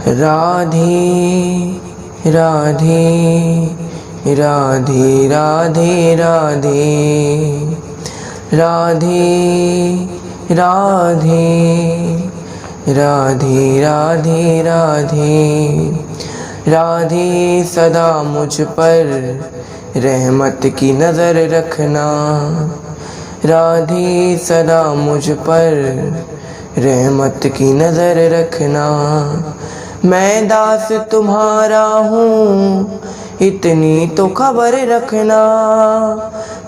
राधे राधे राधे राधे राधे राधे राधे राधे राधे राधे राधे सदा मुझ पर रहमत की नज़र रखना। राधे सदा मुझ पर रहमत की नज़र रखना। मैं दास तुम्हारा हूँ इतनी तो खबर रखना।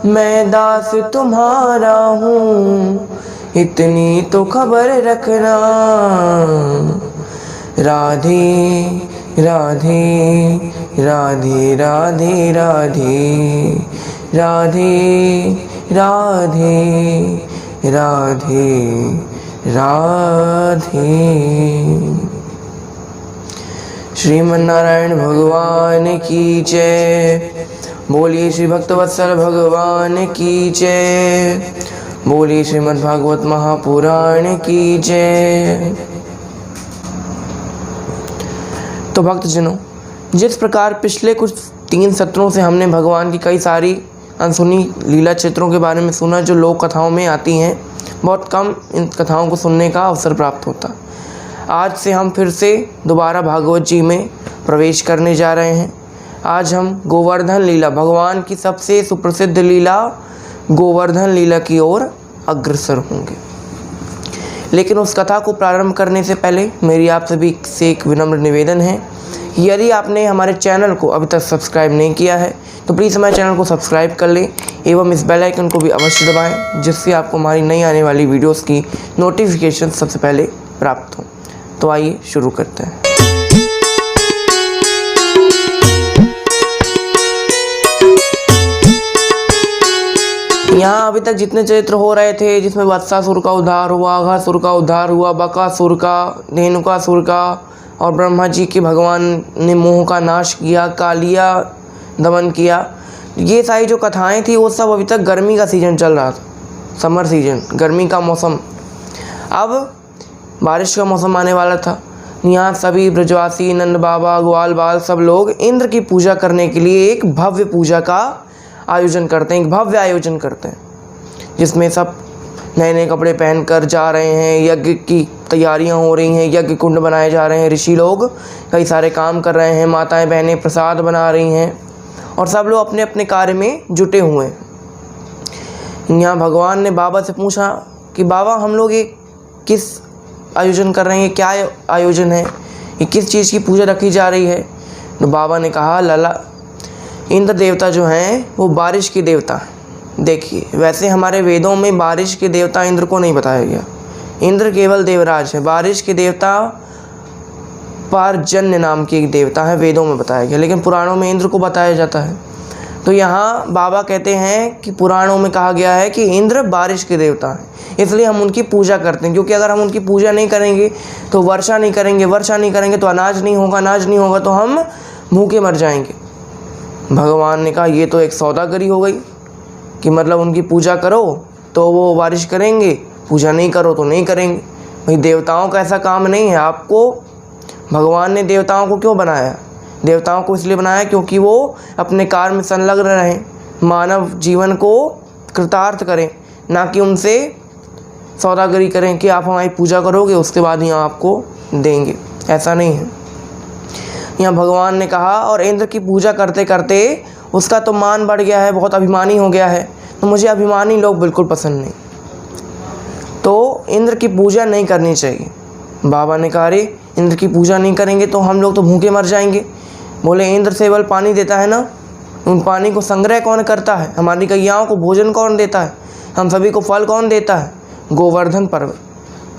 मैं दास तुम्हारा हूँ इतनी तो खबर रखना। राधे राधे राधे राधे राधे राधे राधे राधे राधे। श्रीमन्नारायण भगवान की जय। बोलिए श्री भक्तवत्सल भगवान की जय। बोलिए श्रीमद्भागवत महापुराण की जय। तो भक्तजनों, जिस प्रकार पिछले कुछ 3 सत्रों से हमने भगवान की कई सारी अनसुनी लीला चित्रों के बारे में सुना जो लोक कथाओं में आती हैं, बहुत कम इन कथाओं को सुनने का अवसर प्राप्त होता। आज से हम फिर से दोबारा भागवत जी में प्रवेश करने जा रहे हैं। आज हम गोवर्धन लीला, भगवान की सबसे सुप्रसिद्ध लीला गोवर्धन लीला की ओर अग्रसर होंगे। लेकिन उस कथा को प्रारंभ करने से पहले मेरी आप सभी से एक विनम्र निवेदन है, यदि आपने हमारे चैनल को अभी तक सब्सक्राइब नहीं किया है तो प्लीज़ हमारे चैनल को सब्सक्राइब कर लें एवं इस बेल आइकन को भी अवश्य दबाएं, जिससे आपको हमारी नई आने वाली वीडियोस की नोटिफिकेशन सबसे पहले प्राप्त हो। तो आइए शुरू करते हैं। यहाँ अभी तक जितने चरित्र हो रहे थे, जिसमें वत्सासुर का उद्धार हुआ, अघासुर का उद्धार हुआ, बकासुर का, धेनुकासुर का, और ब्रह्मा जी के भगवान ने मोह का नाश किया, कालिया दमन किया, ये सारी जो कथाएं थी वो सब अभी तक गर्मी का सीज़न चल रहा था, समर सीजन, गर्मी का मौसम। अब बारिश का मौसम आने वाला था। यहाँ सभी ब्रजवासी, नंद बाबा, ग्वाल बाल सब लोग इंद्र की पूजा करने के लिए एक भव्य पूजा का आयोजन करते हैं, एक भव्य आयोजन करते हैं, जिसमें सब नए नए कपड़े पहनकर जा रहे हैं। यज्ञ की तैयारियां हो रही हैं, यज्ञ कुंड बनाए जा रहे हैं, ऋषि लोग कई सारे काम कर रहे हैं, माताएं बहनें प्रसाद बना रही हैं और सब लोग अपने अपने कार्य में जुटे हुए हैं। यहाँ भगवान ने बाबा से पूछा कि बाबा, हम लोग ये किस आयोजन कर रहे हैं, क्या आयोजन है, ये किस चीज़ की पूजा रखी जा रही है? तो बाबा ने कहा, लाला, इंद्र देवता जो हैं वो बारिश के देवता हैं। देखिए, वैसे हमारे वेदों में बारिश के देवता इंद्र को नहीं बताया गया, इंद्र केवल देवराज है। बारिश के देवता पारजन्य नाम के एक देवता है, वेदों में बताया गया, लेकिन पुराणों में इंद्र को बताया जाता है। तो यहाँ बाबा कहते हैं कि पुराणों में कहा गया है कि इंद्र बारिश के देवता हैं, इसलिए हम उनकी पूजा करते हैं, क्योंकि अगर हम उनकी पूजा नहीं करेंगे तो वर्षा नहीं करेंगे, वर्षा नहीं करेंगे तो अनाज नहीं होगा, अनाज नहीं होगा तो हम भूखे मर जाएंगे। भगवान ने कहा, ये तो एक सौदागरी हो गई कि मतलब उनकी पूजा करो तो वो बारिश करेंगे, पूजा नहीं करो तो नहीं करेंगे। भाई, देवताओं का ऐसा काम नहीं है। आपको भगवान ने देवताओं को क्यों बनाया? देवताओं को इसलिए बनाया क्योंकि वो अपने कार्य में संलग्न रहें, मानव जीवन को कृतार्थ करें, ना कि उनसे सौदागरी करें कि आप हमारी पूजा करोगे उसके बाद यहाँ आपको देंगे। ऐसा नहीं है। यहाँ भगवान ने कहा, और इंद्र की पूजा करते करते उसका तो मान बढ़ गया है, बहुत अभिमानी हो गया है, तो मुझे अभिमानी लोग बिल्कुल पसंद नहीं, तो इंद्र की पूजा नहीं करनी चाहिए। बाबा ने कहा, अरे इंद्र की पूजा नहीं करेंगे तो हम लोग तो भूखे मर जाएंगे। बोले, इंद्र सेवल पानी देता है ना, उन पानी को संग्रह कौन करता है? हमारी गैयाओं को भोजन कौन देता है? हम सभी को फल कौन देता है? गोवर्धन पर्वत।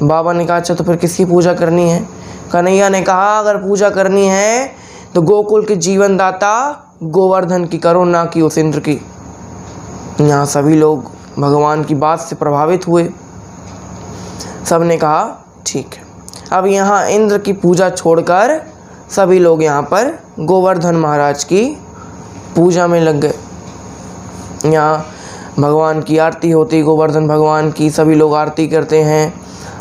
बाबा ने कहा, अच्छा तो फिर किसकी पूजा करनी है? कन्हैया ने कहा, अगर पूजा करनी है तो गोकुल के जीवन दाता गोवर्धन की करो, ना कि उस इंद्र की। यहाँ सभी लोग भगवान की बात से प्रभावित हुए, सब ने कहा ठीक है। अब यहाँ इंद्र की पूजा छोड़कर सभी लोग यहाँ पर गोवर्धन महाराज की पूजा में लग गए। यहाँ भगवान की आरती होती, गोवर्धन भगवान की, सभी लोग आरती करते हैं।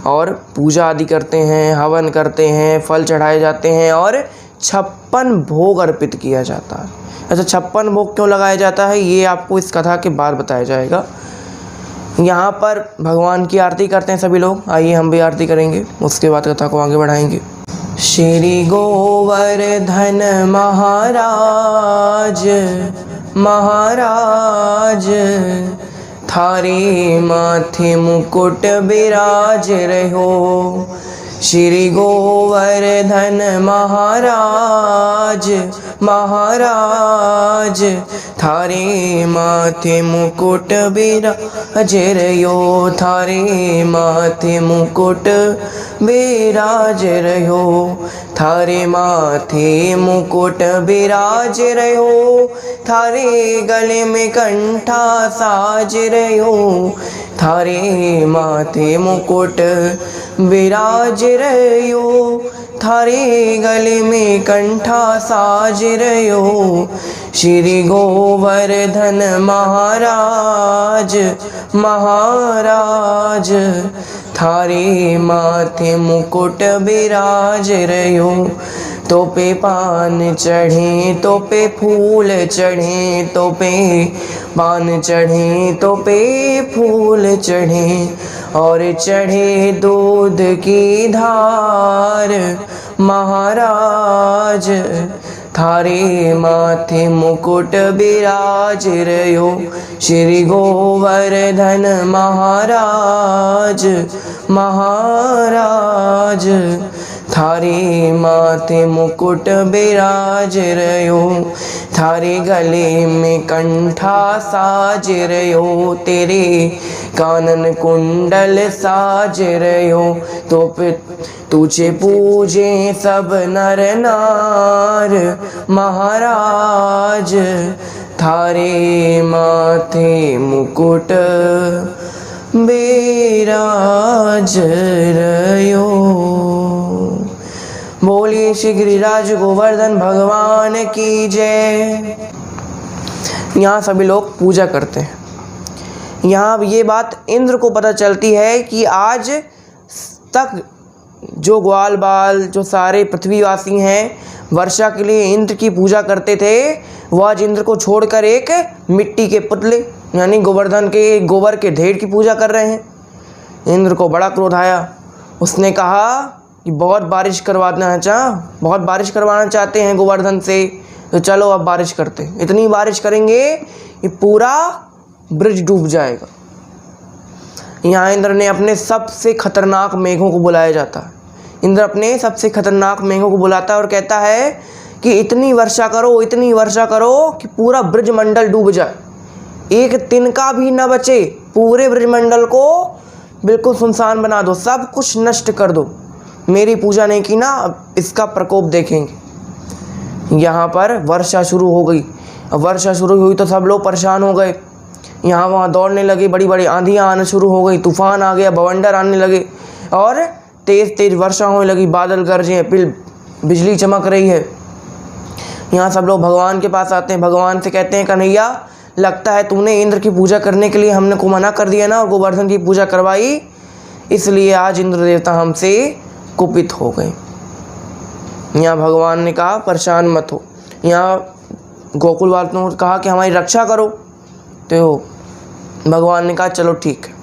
और पूजा आदि करते हैं, हवन करते हैं, फल चढ़ाए जाते हैं और 56 भोग अर्पित किया जाता है। अच्छा, 56 भोग क्यों लगाया जाता है ये आपको इस कथा के बाद बताया जाएगा। यहाँ पर भगवान की आरती करते हैं सभी लोग। आइए हम भी आरती करेंगे, उसके बाद कथा को आगे बढ़ाएंगे। श्री गोवर्धन महाराज महाराज, थारे माथे मुकुट बिराज रहो। श्री गोवर्धन महाराज महाराज, थारे माथे मुकुट बिराज रहो। थारे माथे मुकुट बिराज रहो। थारे माथे मुकुट बिराज रहो। थारे गले में कंठा साज रहो। थारे माथे मुकुट बिराज रहो। थारे गले में कंठा साज रहो। श्री गोवर्धन महाराज महाराज, थारे माथे मुकुट बिराज रहो। तो पे पान चढ़े तो पे फूल चढ़े, तो पे पान चढ़े तो पे फूल चढ़े, और चढ़े दूध की धार महाराज। थारे माथे मुकुट बिराज रहो। श्री गोवर्धन महाराज महाराज, थारे माथे मुकुट बिराज रहो। थारे गले में कंठा साज रहो। तेरे कानन कुंडल साज रहो। तो तुझे पूजे सब नर नार महाराज। थारे माथे मुकुट बिराज रहो। बोलिए श्री गिरिराज गोवर्धन भगवान की जय। यहाँ सभी लोग पूजा करते हैं। यहाँ ये बात इंद्र को पता चलती है कि आज तक जो ग्वाल बाल, जो सारे पृथ्वीवासी हैं, वर्षा के लिए इंद्र की पूजा करते थे, वो आज इंद्र को छोड़कर एक मिट्टी के पुतले यानी गोवर्धन के गोबर के ढेर की पूजा कर रहे हैं। इंद्र को बड़ा क्रोध आया। उसने कहा कि बहुत बारिश करवाना चाहते हैं गोवर्धन से, तो चलो अब बारिश करते हैं। इतनी बारिश करेंगे कि पूरा ब्रिज डूब जाएगा। यहाँ इंद्र ने अपने सबसे खतरनाक मेघों को बुलाया जाता है। इंद्र अपने सबसे खतरनाक मेघों को बुलाता है और कहता है कि इतनी वर्षा करो कि पूरा ब्रजमंडल डूब जाए, एक तिनका भी न बचे। पूरे ब्रजमंडल को बिल्कुल सुनसान बना दो, सब कुछ नष्ट कर दो। मेरी पूजा नहीं की ना, अब इसका प्रकोप देखेंगे। यहाँ पर वर्षा शुरू हो गई। अब वर्षा शुरू हुई तो सब लोग परेशान हो गए। यहाँ वहाँ दौड़ने लगे, बड़ी बड़ी आंधियाँ आना शुरू हो गई, तूफान आ गया, बवंडर आने लगे और तेज़ तेज़ वर्षा होने लगी, बादल गरजे, बिजली चमक रही है। यहाँ सब लोग भगवान के पास आते हैं, भगवान से कहते हैं कन्हैया, लगता है तूने इंद्र की पूजा करने के लिए हमने को मना कर दिया ना और गोवर्धन की पूजा करवाई, इसलिए आज इंद्र देवता हमसे कुपित हो गए। यहाँ भगवान ने कहा परेशान मत हो। यहाँ गोकुल वालों ने कहा कि हमारी रक्षा करो, तो भगवान ने कहा चलो ठीक है,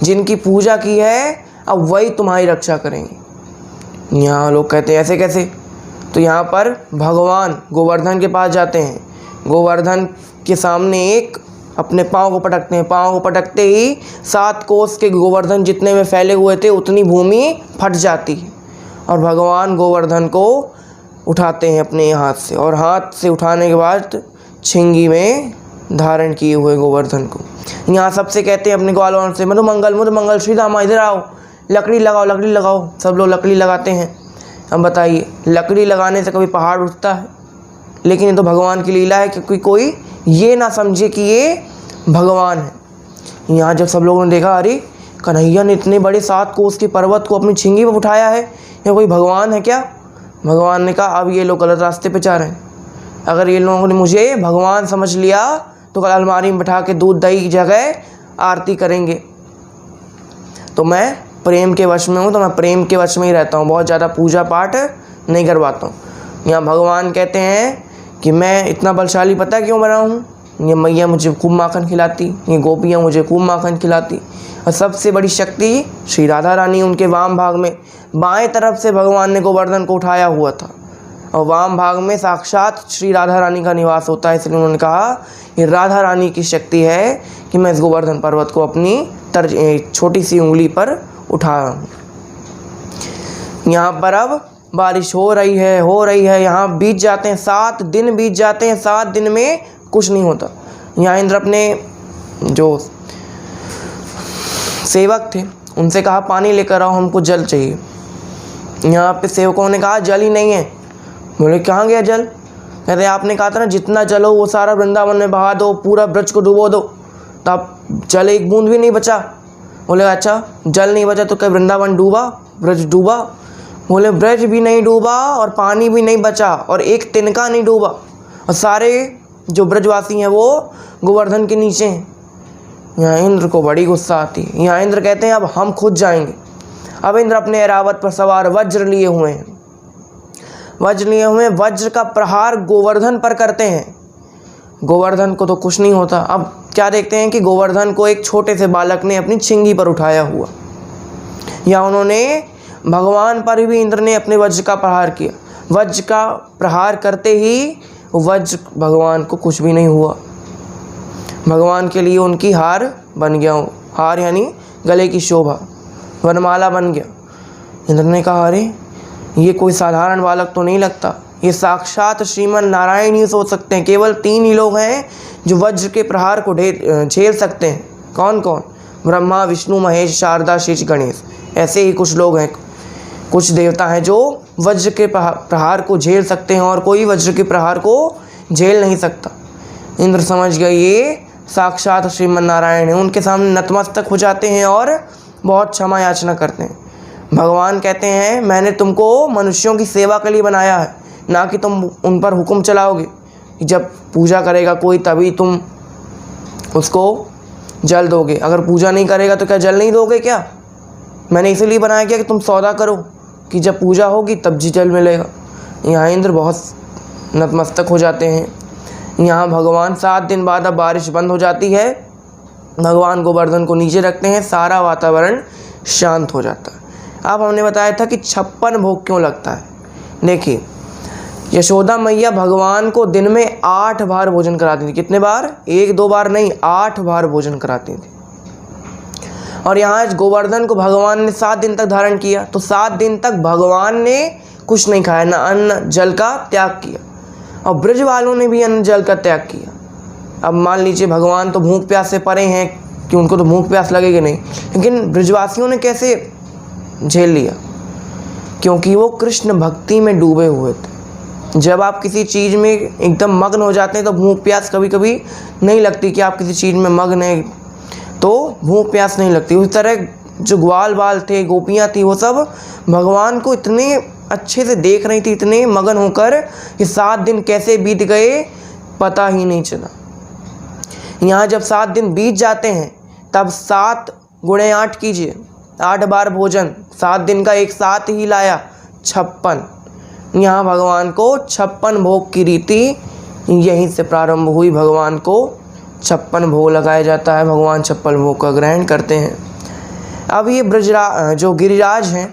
जिनकी पूजा की है अब वही तुम्हारी रक्षा करेंगे। यहाँ लोग कहते हैं ऐसे कैसे? तो यहाँ पर भगवान गोवर्धन के पास जाते हैं, गोवर्धन के सामने एक अपने पाँव को पटकते हैं। पाँव को पटकते ही 7 कोस के गोवर्धन जितने में फैले हुए थे उतनी भूमि फट जाती है और भगवान गोवर्धन को उठाते हैं अपने हाथ से, और हाथ से उठाने के बाद छिंगी में धारण किए हुए गोवर्धन को यहाँ सबसे कहते हैं अपने ग्वालों से, मधुमंगल श्री रामा इधर आओ, लकड़ी लगाओ। सब लोग लकड़ी लगाते हैं। अब बताइए, लकड़ी लगाने से कभी पहाड़ उठता है? लेकिन ये तो भगवान की लीला है, क्योंकि कोई ये ना समझे कि ये भगवान है। यहाँ जब सब लोगों ने देखा, अरे कन्हैया ने इतने बड़े 7 कोस के पर्वत को अपनी छिंगी में उठाया है, ये कोई भगवान है क्या? भगवान ने कहा अब ये लोग गलत रास्ते पे जा रहे हैं। अगर ये लोगों ने मुझे भगवान समझ लिया तो कल अलमारी में बैठा के दूध दही की जगह आरती करेंगे, तो मैं प्रेम के वश में हूँ तो मैं प्रेम के वश में ही रहता हूँ, बहुत ज़्यादा पूजा पाठ नहीं करवाता हूँ। यहाँ भगवान कहते हैं कि मैं इतना बलशाली पता है क्यों बना हूँ, ये मैया मुझे खूब माखन खिलाती, ये गोपियाँ मुझे खूब माखन खिलाती। और सबसे बड़ी शक्ति श्री राधा रानी, उनके वाम भाग में बाएं तरफ से भगवान ने गोवर्धन को उठाया हुआ था और वाम भाग में साक्षात श्री राधा रानी का निवास होता है। इसलिए उन्होंने कहा ये राधा रानी की शक्ति है कि मैं इस गोवर्धन पर्वत को अपनी छोटी सी उंगली पर उठा रहा हूँ। यहाँ पर अब बारिश हो रही है। यहाँ बीत जाते हैं 7 दिन, बीत जाते हैं 7 दिन में कुछ नहीं होता। यहाँ इंद्र अपने जो सेवक थे उनसे कहा पानी लेकर आओ, हमको जल चाहिए। यहाँ पे सेवकों ने कहा जल ही नहीं है। बोले कहाँ गया जल? कहते आपने कहा था ना जितना जल हो वो सारा वृंदावन में बहा दो, पूरा ब्रज को डुबो दो, तो अब जल एक बूंद भी नहीं बचा। बोले अच्छा जल नहीं बचा तो क्या वृंदावन डूबा, ब्रज डूबा? बोले ब्रज भी नहीं डूबा और पानी भी नहीं बचा और एक तिनका नहीं डूबा और सारे जो ब्रजवासी हैं वो गोवर्धन के नीचे हैं। यहाँ इंद्र को बड़ी गुस्सा आती है। यहाँ इंद्र कहते हैं अब हम खुद जाएंगे। अब इंद्र अपने ऐरावत पर सवार वज्र लिए हुए हैं, वज्र का प्रहार गोवर्धन पर करते हैं। गोवर्धन को तो कुछ नहीं होता। अब क्या देखते हैं कि गोवर्धन को एक छोटे से बालक ने अपनी छिंगी पर उठाया हुआ, या उन्होंने भगवान पर भी इंद्र ने अपने वज्र का प्रहार किया। वज्र का प्रहार करते ही वज्र भगवान को कुछ भी नहीं हुआ। भगवान के लिए उनकी हार बन गया, हार यानी गले की शोभा, वनमाला बन गया। इंद्र ने कहा अरे ये कोई साधारण बालक तो नहीं लगता, ये साक्षात श्रीमन नारायण ही सोच सकते हैं। केवल 3 ही लोग हैं जो वज्र के प्रहार को झेल सकते हैं। कौन कौन? ब्रह्मा, विष्णु, महेश, शारदा, शेष, गणेश। ऐसे ही कुछ लोग हैं, कुछ देवता हैं जो वज्र के प्रहार को झेल सकते हैं और कोई वज्र के प्रहार को झेल नहीं सकता। इंद्र समझ गए ये साक्षात श्रीमन नारायण है। उनके सामने नतमस्तक हो जाते हैं और बहुत क्षमा याचना करते हैं। भगवान कहते हैं मैंने तुमको मनुष्यों की सेवा के लिए बनाया है, ना कि तुम उन पर हुक्म चलाओगे। जब पूजा करेगा कोई तभी तुम उसको जल दोगे, अगर पूजा नहीं करेगा तो क्या जल नहीं दोगे क्या? मैंने इसलिए बनाया क्या कि तुम सौदा करो कि जब पूजा होगी तब जी जल मिलेगा। यहाँ इंद्र बहुत नतमस्तक हो जाते हैं। यहाँ भगवान 7 दिन बाद अब बारिश बंद हो जाती है। भगवान गोवर्धन को नीचे रखते हैं, सारा वातावरण शांत हो जाता है। अब हमने बताया था कि 56 भोग क्यों लगता है। देखिए यशोदा मैया भगवान को दिन में 8 बार भोजन कराती थी। कितने बार? 1-2 बार नहीं, 8 बार भोजन कराती थी। और यहाँ गोवर्धन को भगवान ने 7 दिन तक धारण किया, तो 7 दिन तक भगवान ने कुछ नहीं खाया, ना अन्न जल का त्याग किया, और ब्रज वालों ने भी अन्न जल का त्याग किया। अब मान लीजिए भगवान तो भूख प्यास से परे हैं कि उनको तो भूख प्यास लगेगी नहीं, लेकिन ब्रजवासियों ने कैसे झेल लिया? क्योंकि वो कृष्ण भक्ति में डूबे हुए थे। जब आप किसी चीज़ में एकदम मग्न हो जाते हैं तो भूख प्यास कभी कभी नहीं लगती कि आप किसी चीज़ में मग्न हैं तो भूख प्यास नहीं लगती। उस तरह जो ग्वाल बाल थे, गोपियाँ थी, वो सब भगवान को इतने अच्छे से देख रही थी, इतने मगन होकर कि 7 दिन कैसे बीत गए पता ही नहीं चला। यहाँ जब 7 दिन बीत जाते हैं तब 7 × 8 कीजिए, 8 बार भोजन 7 दिन का एक साथ ही लाया, 56। यहाँ भगवान को 56 भोग की रीति यहीं से प्रारंभ हुई। भगवान को 56 भोग लगाया जाता है, भगवान 56 भोग का ग्रहण करते हैं। अब ये जो गिरिराज हैं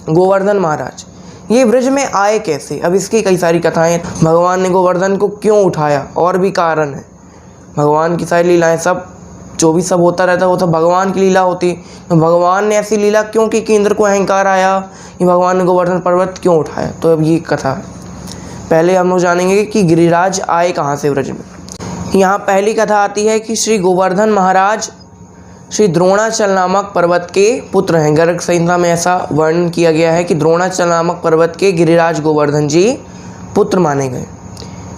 गोवर्धन महाराज, ये ब्रज में आए कैसे? अब इसकी कई सारी कथाएं। भगवान ने गोवर्धन को क्यों उठाया, और भी कारण है। भगवान की सारी लीलाएं, सब जो भी सब होता रहता है वो तो भगवान की लीला होती। तो भगवान ने ऐसी लीला क्यों की कि इंद्र को अहंकार आया कि भगवान ने गोवर्धन पर्वत क्यों उठाया? तो अब ये कथा है। पहले हम लोग जानेंगे कि गिरिराज आए कहाँ से ब्रज में। यहाँ पहली कथा आती है कि श्री गोवर्धन महाराज श्री द्रोणाचल नामक पर्वत के पुत्र हैं। गर्ग संहिता में ऐसा वर्णन किया गया है कि द्रोणाचल नामक पर्वत के गिरिराज गोवर्धन जी पुत्र माने गए।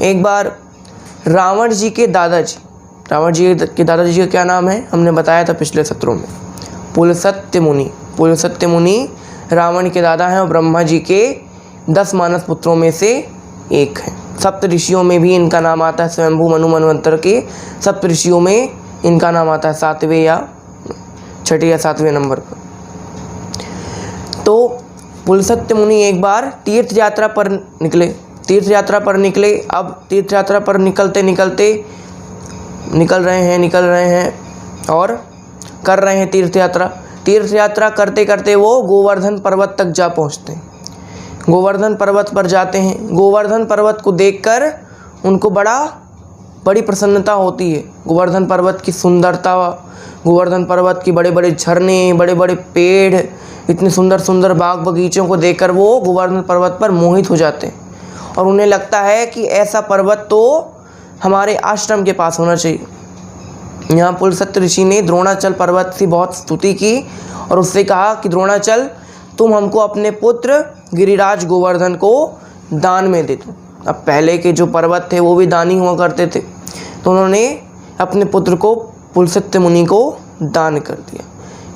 एक बार रावण जी के दादाजी का क्या नाम है हमने बताया था पिछले सत्रों में, पुलस्त्य मुनि। पुलस्त्य मुनि रावण के दादा हैं और ब्रह्मा जी के 10 मानस पुत्रों में से एक हैं। सप्त ऋषियों में भी इनका नाम आता है। स्वयंभू मनु मनवंतर के सप्त ऋषियों में इनका नाम आता है 7वें या 6 या 7वें नंबर पर। पुलस्त्य मुनि एक बार तीर्थ यात्रा पर निकले। अब तीर्थ यात्रा पर निकलते निकलते निकल रहे हैं और कर रहे हैं तीर्थ यात्रा करते करते वो गोवर्धन पर्वत तक जा पहुँचते हैं। गोवर्धन पर्वत पर जाते हैं। गोवर्धन पर्वत को देखकर उनको बड़ी प्रसन्नता होती है। गोवर्धन पर्वत की सुंदरता, गोवर्धन पर्वत की बड़े बड़े झरने, बड़े बड़े पेड़, इतने सुंदर सुंदर बाग बगीचों को देखकर वो गोवर्धन पर्वत पर मोहित हो जाते हैं और उन्हें लगता है कि ऐसा पर्वत तो हमारे आश्रम के पास होना चाहिए। यहाँ पुलस्त्य ऋषि ने द्रोणाचल पर्वत की बहुत स्तुति की और उससे कहा कि द्रोणाचल, तुम हमको अपने पुत्र गिरिराज गोवर्धन को दान में दे दो। अब पहले के जो पर्वत थे वो भी दानी हुआ करते थे, तो उन्होंने अपने पुत्र को पुलस्त्य मुनि को दान कर दिया।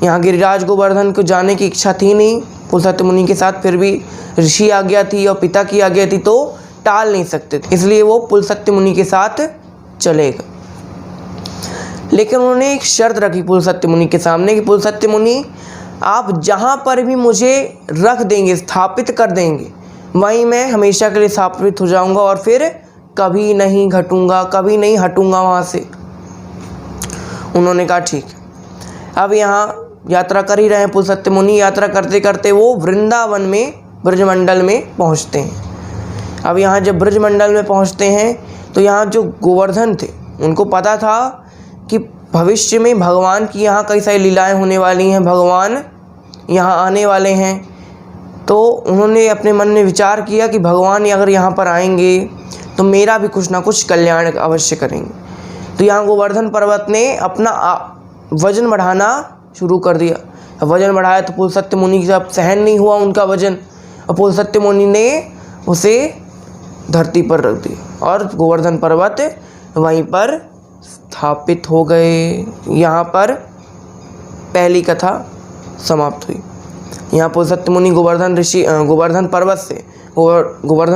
यहाँ गिरिराज गोवर्धन को जाने की इच्छा थी नहीं पुलस्त्य मुनि के साथ, फिर भी ऋषि आज्ञा थी और पिता की आज्ञा थी तो टाल नहीं सकते थे, इसलिए वो पुलस्त्य मुनि के साथ चले गए। लेकिन उन्होंने एक शर्त रखी पुलस्त्य मुनि के सामने कि पुलस्त्य मुनि, आप जहाँ पर भी मुझे रख देंगे, स्थापित कर देंगे, वहीं मैं हमेशा के लिए स्थापित हो जाऊंगा और फिर कभी नहीं हटूंगा वहाँ से। उन्होंने कहा ठीक है। अब यहाँ यात्रा कर ही रहे हैं पुलस्त्य मुनि। यात्रा करते करते वो वृंदावन में ब्रजमंडल में पहुँचते हैं। अब यहाँ जब ब्रजमंडल में पहुँचते हैं तो यहाँ जो गोवर्धन थे उनको पता था कि भविष्य में भगवान की यहाँ कई सारी लीलाएं होने वाली हैं, भगवान यहाँ आने वाले हैं। तो उन्होंने अपने मन में विचार किया कि भगवान अगर यहाँ पर आएंगे तो मेरा भी कुछ ना कुछ कल्याण अवश्य करेंगे। तो यहाँ गोवर्धन पर्वत ने अपना वजन बढ़ाना शुरू कर दिया। वजन बढ़ाया तो पुलस्त्य मुनि से अब सहन नहीं हुआ उनका वजन, और पुलस्त्य मुनि ने उसे धरती पर रख दिया और गोवर्धन पर्वत वहीं पर स्थापित हो गए। यहाँ पर पहली कथा समाप्त हुई। यहाँ पुलस्त्य मुनि गोवर्धन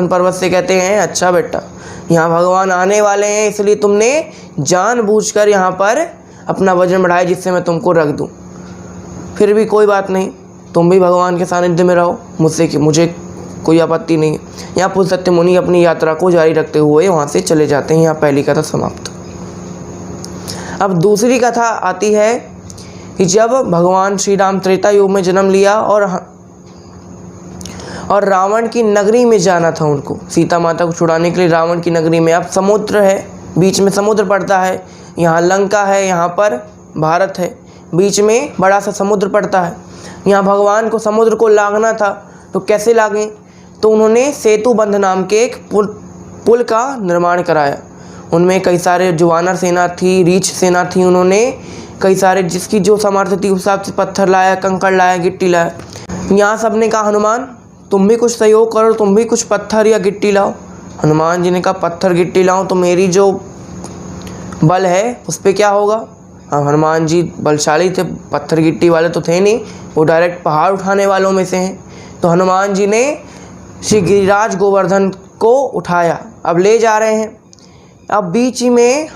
पर्वत से कहते हैं, अच्छा बेटा, यहाँ भगवान आने वाले हैं, इसलिए तुमने जानबूझकर यहाँ पर अपना वजन बढ़ाया जिससे मैं तुमको रख दूँ। फिर भी कोई बात नहीं, तुम भी भगवान के सानिध्य में रहो, मुझे कोई आपत्ति नहीं है। यहाँ पुलस्त्य मुनि अपनी यात्रा को जारी रखते हुए वहाँ से चले जाते हैं। यहाँ पहली कथा समाप्त। अब दूसरी कथा आती है कि जब भगवान श्री राम त्रेता युग में जन्म लिया और रावण की नगरी में जाना था उनको, सीता माता को छुड़ाने के लिए रावण की नगरी में। अब समुद्र है, बीच में समुद्र पड़ता है, यहाँ लंका है, यहाँ पर भारत है, बीच में बड़ा सा समुद्र पड़ता है। यहाँ भगवान को समुद्र को लांघना था, तो कैसे लांघें? तो उन्होंने सेतु बंध नाम के एक पुल का निर्माण कराया। उनमें कई सारे जो वानर सेना थी, रीछ सेना थी, उन्होंने कई सारे जिसकी जो सामर्थ्य थी उस हिसाब से पत्थर लाया, कंकड़ लाया, गिट्टी लाया। यहाँ सबने कहा हनुमान तुम भी कुछ सहयोग करो, तुम भी कुछ पत्थर या गिट्टी लाओ। हनुमान जी ने कहा पत्थर गिट्टी लाऊं तो मेरी जो बल है उस पर क्या होगा? हाँ, हनुमान जी बलशाली थे, पत्थर गिट्टी वाले तो थे नहीं, वो डायरेक्ट पहाड़ उठाने वालों में से हैं। तो हनुमान जी ने श्री गिरिराज गोवर्धन को उठाया, अब ले जा रहे हैं। अब बीच में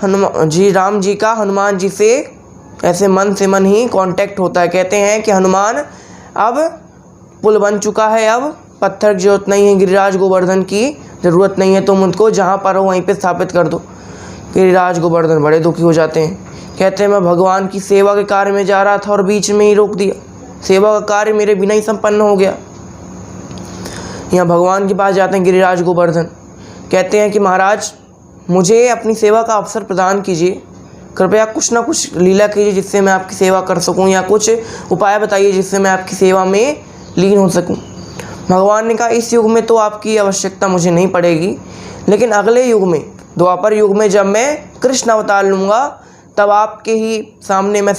राम जी का हनुमान जी से ऐसे मन से मन ही कांटेक्ट होता है। कहते हैं कि हनुमान अब पुल बन चुका है, अब पत्थर की जरूरत नहीं है, गिरिराज गोवर्धन की ज़रूरत नहीं है, तुम उनको जहाँ पर हो वहीं पे स्थापित कर दो। गिरिराज गोवर्धन बड़े दुखी हो जाते हैं, कहते हैं मैं भगवान की सेवा के कार्य में जा रहा था और बीच में ही रोक दिया, सेवा का कार्य मेरे बिना ही संपन्न हो गया। यहाँ भगवान के पास जाते हैं गिरिराज गोवर्धन, कहते हैं कि महाराज मुझे अपनी सेवा का अवसर प्रदान कीजिए, कृपया कुछ ना कुछ लीला कीजिए जिससे मैं आपकी सेवा कर सकूं, या कुछ उपाय बताइए जिससे मैं आपकी सेवा में लीन हो सकूं। भगवान ने कहा इस युग में तो आपकी आवश्यकता मुझे नहीं पड़ेगी, लेकिन अगले युग में, द्वापर युग में, जब मैं कृष्ण अवतार लूँगा तब आपके ही सामने मैं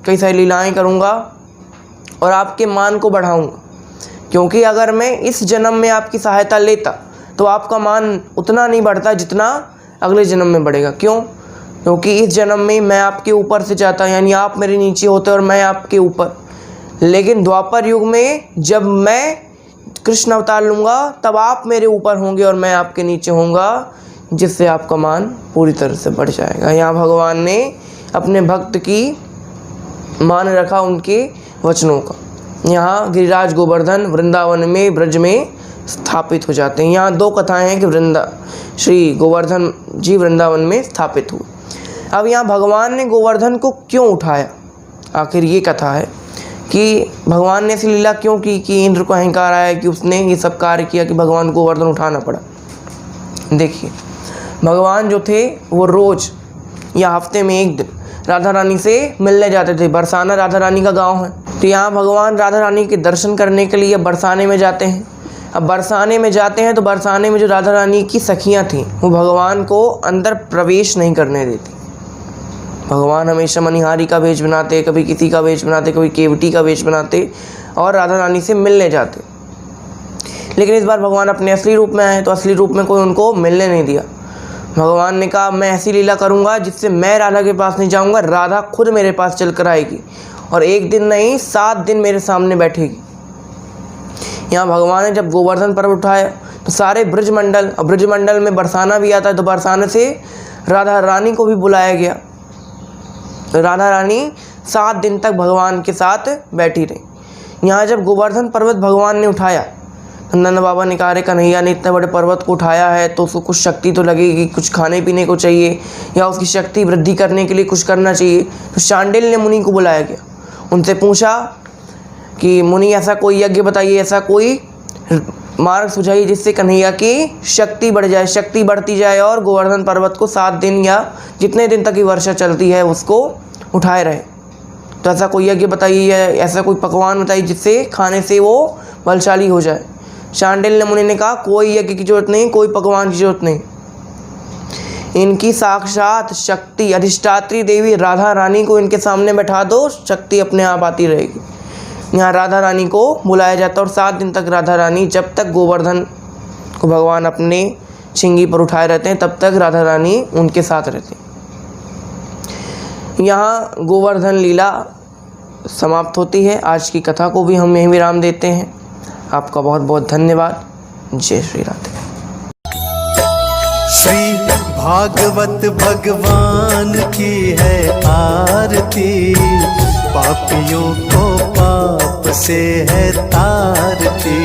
कई सारी लीलाएँ करूँगा और आपके मान को बढ़ाऊँगा। क्योंकि अगर मैं इस जन्म में आपकी सहायता लेता तो आपका मान उतना नहीं बढ़ता जितना अगले जन्म में बढ़ेगा। क्यों? क्योंकि इस जन्म में मैं आपके ऊपर से जाता, यानी आप मेरे नीचे होते और मैं आपके ऊपर। लेकिन द्वापर युग में जब मैं कृष्ण अवतार लूँगा तब आप मेरे ऊपर होंगे और मैं आपके नीचे होऊंगा, जिससे आपका मान पूरी तरह से बढ़ जाएगा। यहाँ भगवान ने अपने भक्त की मान रखा उनके वचनों का। यहाँ गिरिराज गोवर्धन वृंदावन में ब्रज में स्थापित हो जाते हैं। यहाँ दो कथाएं हैं कि श्री गोवर्धन जी वृंदावन में स्थापित हुए। अब यहाँ भगवान ने गोवर्धन को क्यों उठाया, आखिर ये कथा है कि भगवान ने ऐसी लीला क्यों की कि इंद्र को अहंकार आया कि उसने ये सब कार्य किया कि भगवान को गोवर्धन उठाना पड़ा। देखिए, भगवान जो थे वो रोज़ या हफ्ते में एक दिन राधा रानी से मिलने जाते थे। बरसाना राधा रानी का गांव है, तो यहाँ भगवान राधा रानी के दर्शन करने के लिए बरसाने में जाते हैं। अब बरसाने में जाते हैं तो बरसाने में जो राधा रानी की सखियाँ थीं वो भगवान को अंदर प्रवेश नहीं करने देती। भगवान हमेशा मनिहारी का वेश बनाते, कभी किसी का वेश बनाते, कभी केवटी का वेश बनाते और राधा रानी से मिलने जाते। लेकिन इस बार भगवान अपने असली रूप में आए तो असली रूप में कोई उनको मिलने नहीं दिया। भगवान ने कहा मैं ऐसी लीला करूँगा जिससे मैं राधा के पास नहीं जाऊँगा, राधा खुद मेरे पास चल कर आएगी और एक दिन नहीं 7 दिन मेरे सामने बैठेगी। यहाँ भगवान ने जब गोवर्धन पर्वत उठाया तो सारे ब्रजमंडल में बरसाना भी आता है, तो बरसाने से राधा रानी को भी बुलाया गया। राधा रानी 7 दिन तक भगवान के साथ बैठी रही। यहाँ जब गोवर्धन पर्वत भगवान ने उठाया तो नंद बाबा ने कहा, अरे कन्हैया ने इतने बड़े पर्वत को उठाया है तो उसको कुछ शक्ति तो लगेगी, कुछ खाने पीने को चाहिए या उसकी शक्ति वृद्धि करने के लिए कुछ करना चाहिए। तो शांडिल्य मुनि को बुलाया गया, उनसे पूछा कि मुनि ऐसा कोई यज्ञ बताइए, ऐसा कोई मार्ग सुझाइए जिससे कन्हैया की शक्ति बढ़ जाए, शक्ति बढ़ती जाए और गोवर्धन पर्वत को 7 दिन या जितने दिन तक की वर्षा चलती है उसको उठाए रहे। तो ऐसा कोई यज्ञ बताइए, ऐसा कोई पकवान बताइए जिससे खाने से वो बलशाली हो जाए। शांडिल्य मुनि ने कहा कोई यज्ञ की जरूरत नहीं, कोई पकवान की जरूरत नहीं, इनकी साक्षात शक्ति अधिष्ठात्री देवी राधा रानी को इनके सामने बैठा दो, शक्ति अपने आप आती रहेगी। यहाँ राधा रानी को बुलाया जाता और 7 दिन तक राधा रानी, जब तक गोवर्धन को भगवान अपने छिंगी पर उठाए रहते हैं तब तक राधा रानी उनके साथ रहती। यहाँ गोवर्धन लीला समाप्त होती है। आज की कथा को भी हम यहीं विराम देते हैं। आपका बहुत बहुत धन्यवाद। जय श्री राधे। श्री भागवत भगवान की है आरती, पापियों को पाप से है तारती।